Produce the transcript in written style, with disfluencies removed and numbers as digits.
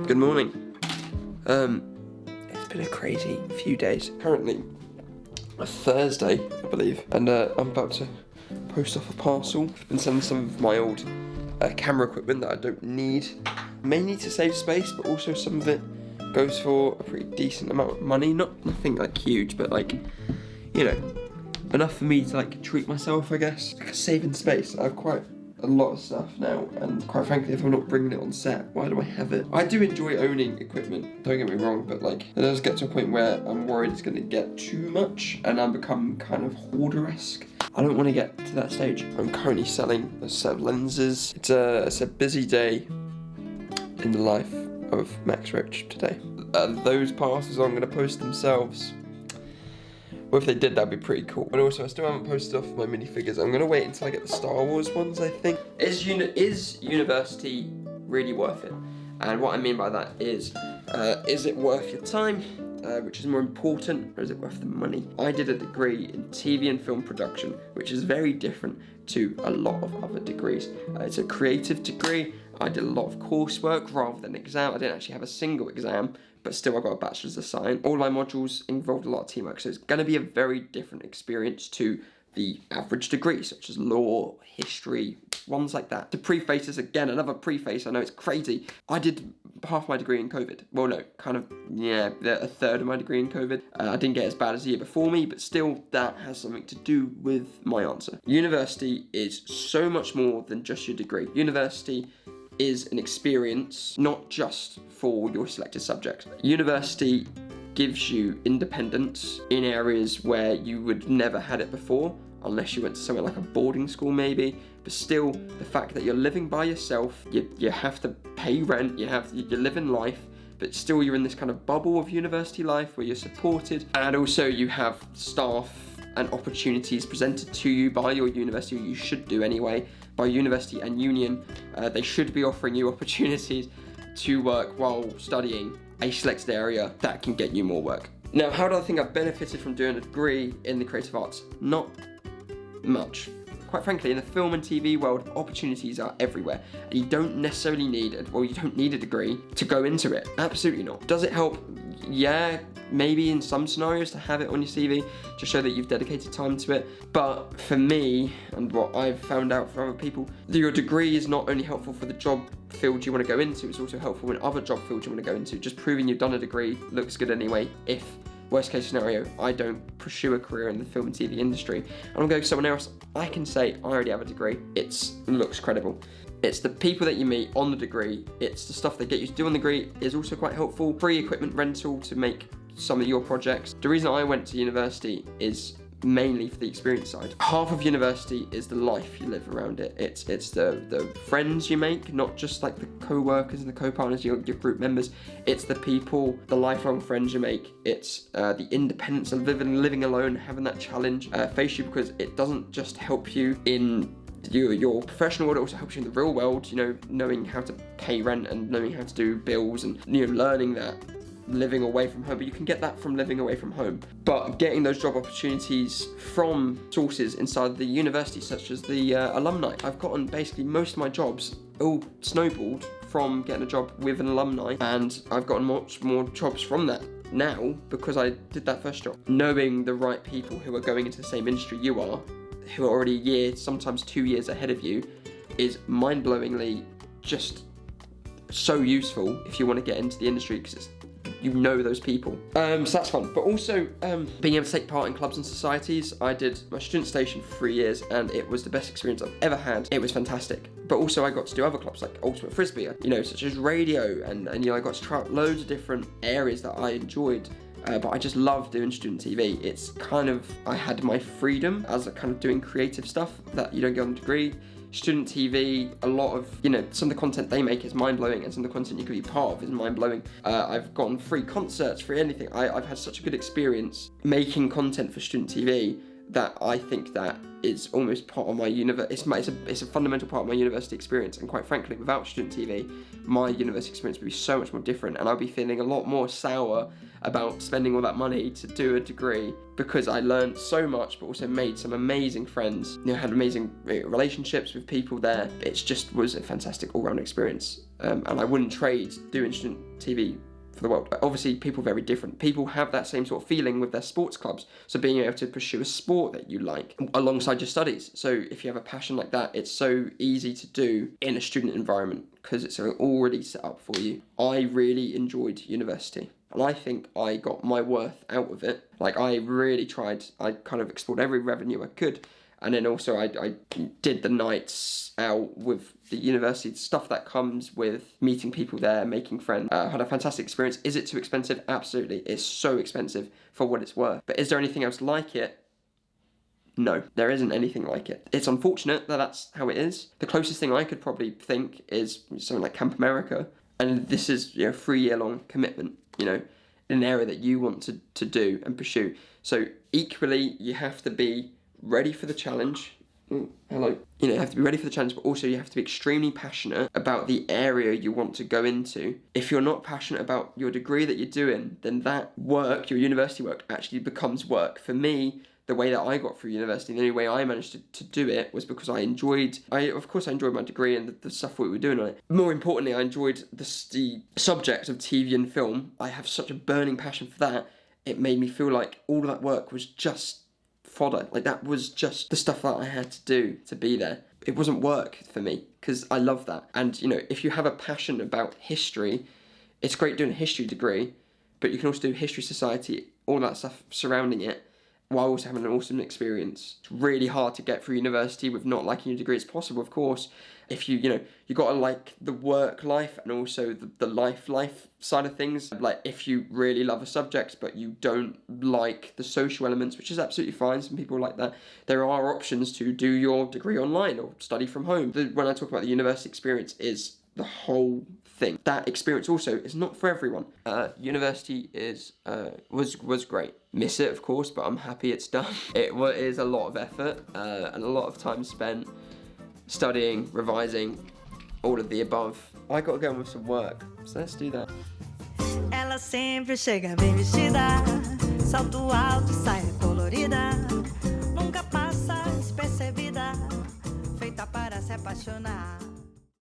Good morning. It's been a crazy few days. Currently, a Thursday, I believe, and I'm about to post off a parcel. I've been sending some of my old camera equipment that I don't need, mainly to save space, but also some of it goes for a pretty decent amount of money. Nothing like huge, but like, you know, enough for me to like treat myself, I guess. Saving space. I have quite a lot of stuff now, and quite frankly, if I'm not bringing it on set, why do I have it? I do enjoy owning equipment, don't get me wrong, but like, it does get to a point where I'm worried it's going to get too much and I become kind of hoarder-esque. I don't want to get to that stage. I'm currently selling a set of lenses. It's a busy day in the life of Max.roach today. Those parcels I'm going to post themselves. Well, if they did, that'd be pretty cool. And also, I still haven't posted off my minifigures. I'm gonna wait until I get the Star Wars ones, I think. Is university really worth it? And what I mean by that is it worth your time? Which is more important, or is it worth the money? I did a degree in TV and film production, which is very different to a lot of other degrees. It's a creative degree. I did a lot of coursework rather than exam. I didn't actually have a single exam, but still I got a bachelor's of science. All my modules involved a lot of teamwork, so it's going to be a very different experience to the average degree, such as law, history, ones like that. To preface this again, another preface, I know it's crazy. I did half my degree in COVID. Well, no, kind of, yeah, a third of my degree in COVID. I didn't get as bad as the year before me, but still, that has something to do with my answer. University is so much more than just your degree. University is an experience, not just for your selected subjects. University gives you independence in areas where you would never had it before, unless you went to somewhere like a boarding school maybe, but still, the fact that you're living by yourself, you have to pay rent, you're living life, but still you're in this kind of bubble of university life where you're supported, and also you have staff and opportunities presented to you by your university, or you should do anyway, by university and union. They should be offering you opportunities to work while studying a selected area that can get you more work. Now, how do I think I've benefited from doing a degree in the creative arts? Not much. Quite frankly, in the film and TV world, opportunities are everywhere, and you don't necessarily need it, or you don't need a degree to go into it. Absolutely not. Does it help? Yeah, maybe in some scenarios to have it on your CV to show that you've dedicated time to it. But for me, and what I've found out for other people, your degree is not only helpful for the job field you want to go into, it's also helpful in other job fields you want to go into. Just proving you've done a degree looks good anyway. If, worst case scenario, I don't pursue a career in the film and TV industry, and I'm going to someone else, I can say I already have a degree. It looks credible. It's the people that you meet on the degree, it's the stuff they get you to do on the degree is also quite helpful. Free equipment rental to make some of your projects. The reason I went to university is mainly for the experience side. Half of university is the life you live around it. It's the friends you make, not just like the co-workers and the co-partners, your group members. It's the people, the lifelong friends you make. It's the independence of living alone, having that challenge face you, because it doesn't just help you in your professional world, it also helps you in the real world, you know, knowing how to pay rent and knowing how to do bills, and, you know, learning that living away from home, but you can get that from living away from home. But getting those job opportunities from sources inside the university, such as the alumni. I've gotten basically most of my jobs all snowballed from getting a job with an alumni, and I've gotten much more jobs from that now because I did that first job. Knowing the right people who are going into the same industry you are, who are already a year, sometimes 2 years ahead of you, is mind-blowingly just so useful if you want to get into the industry, because you know those people. So that's fun. But also, being able to take part in clubs and societies. I did my student station for 3 years, and it was the best experience I've ever had. It was fantastic. But also I got to do other clubs like Ultimate Frisbee, you know, such as radio, and you know, I got to try out loads of different areas that I enjoyed. But I just love doing student TV. It's kind of, I had my freedom as a kind of doing creative stuff that you don't get on the degree. Student TV, a lot of, you know, some of the content they make is mind-blowing, and some of the content you could be part of is mind-blowing. I've gotten free concerts, free anything. I've had such a good experience making content for student TV that I think that is almost part of my it's a fundamental part of my university experience. And quite frankly, without student TV, my university experience would be so much more different, and I'll be feeling a lot more sour about spending all that money to do a degree, because I learned so much, but also made some amazing friends. Had amazing relationships with people there. It just was a fantastic all-round experience, and I wouldn't trade doing student TV for the world. Obviously, people are very different. People have that same sort of feeling with their sports clubs. So being able to pursue a sport that you like alongside your studies. So if you have a passion like that, it's so easy to do in a student environment because it's already set up for you. I really enjoyed university, and I think I got my worth out of it. Like, I really tried. I kind of explored every revenue I could. And then also I did the nights out with the university, stuff that comes with meeting people there, making friends. Had a fantastic experience. Is it too expensive? Absolutely. It's so expensive for what it's worth. But is there anything else like it? No, there isn't anything like it. It's unfortunate that that's how it is. The closest thing I could probably think is something like Camp America. And this is, 3-year-long commitment, in an area that you want to do and pursue. So equally, you have to be ready for the challenge. Hello. You have to be ready for the challenge, but also you have to be extremely passionate about the area you want to go into. If you're not passionate about your degree that you're doing, then that work, your university work, actually becomes work. For me, the way that I got through university, the only way I managed to do it was because I enjoyed my degree and the stuff we were doing on it. More importantly, I enjoyed the subject of TV and film. I have such a burning passion for that. It made me feel like all that work was just fodder. Like, that was just the stuff that I had to do to be there. It wasn't work for me, because I love that. And if you have a passion about history, it's great doing a history degree, but you can also do history, society, all that stuff surrounding it, while also having an awesome experience. It's really hard to get through university with not liking your degree. It's possible, of course, if you got to like the work life and also the life side of things. Like, if you really love a subject but you don't like the social elements, which is absolutely fine, some people like that, there are options to do your degree online or study from home. When I talk about the university experience, is the whole thing. That experience also is not for everyone. University was great. Miss it, of course, but I'm happy it's done. It is a lot of effort and a lot of time spent studying, revising, all of the above. I got to go on with some work, so let's do that. Ela sempre chega bem vestida, salto alto, saia colorida, nunca passa despercebida, feita para se apaixonar.